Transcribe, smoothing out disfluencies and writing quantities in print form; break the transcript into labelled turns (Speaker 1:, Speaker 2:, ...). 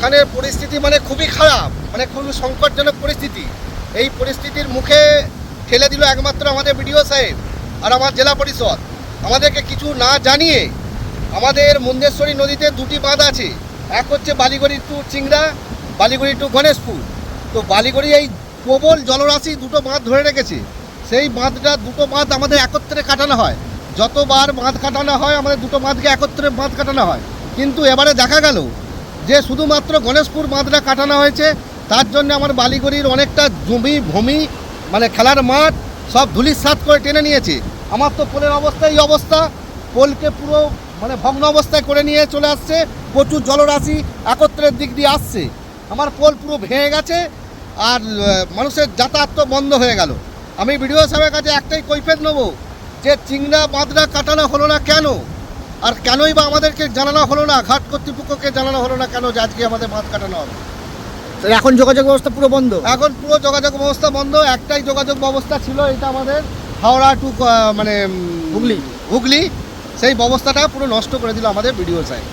Speaker 1: এখানের পরিস্থিতি মানে খুবই খারাপ, মানে খুবই সংকটজনক পরিস্থিতি। এই পরিস্থিতির মুখে ঠেলে দিল একমাত্র আমাদের বিডিও সাহেব আর আমার জেলা পরিষদ। আমাদেরকে কিছু না জানিয়ে, আমাদের মুন্দেশ্বরী নদীতে দুটি বাঁধ আছে, এক হচ্ছে বালিগড়ি টু চিংড়া, বালিগড়ি টু গণেশপুর। তো বালিগড়ি এই প্রবল জলরাশি দুটো বাঁধ ধরে রেখেছে। সেই বাঁধটা, দুটো বাঁধ আমাদের একত্রে কাটানো হয়। যতবার বাঁধ কাটানো হয় আমাদের দুটো বাঁধকে একত্রে বাঁধ কাটানো হয়, কিন্তু এবারে দেখা গেল যে শুধুমাত্র গণেশপুর বাঁধটা কাটানো হয়েছে। তার জন্য আমার বালিগড়ির অনেকটা জমি ভূমি, মানে খেলার মাঠ সব ধুলিস্যাৎ করে টেনে নিয়েছে। আমার তো পোলের অবস্থা এই অবস্থা, পোলকে পুরো মানে ভগ্ন অবস্থায় করে নিয়ে চলে আসছে। প্রচুর জলরাশি একত্রের দিক দিয়ে আসছে, আমার পোল পুরো ভেঙে গেছে আর মানুষের যাতায়াত তো বন্ধ হয়ে গেল। আমি বিডিও সাহেবের কাছে একটাই কৈফিয়ত নেব যে চিংড়া বাঁধটা কাটানো হলো না কেন, আর কেনই বা আমাদেরকে জানানো হলো না, ঘাট কর্তৃপক্ষকে জানানো হলো না কেন যে আজকে আমাদের বাঁধ কাটানো হবে।
Speaker 2: এখন যোগাযোগ ব্যবস্থা পুরো বন্ধ।
Speaker 1: এখন পুরো যোগাযোগ ব্যবস্থা বন্ধ। একটাই যোগাযোগ ব্যবস্থা ছিল, এটা আমাদের হাওড়া টু মানে হুগলি, সেই ব্যবস্থাটা পুরো নষ্ট করে দিল আমাদের বিডিও সাহেব।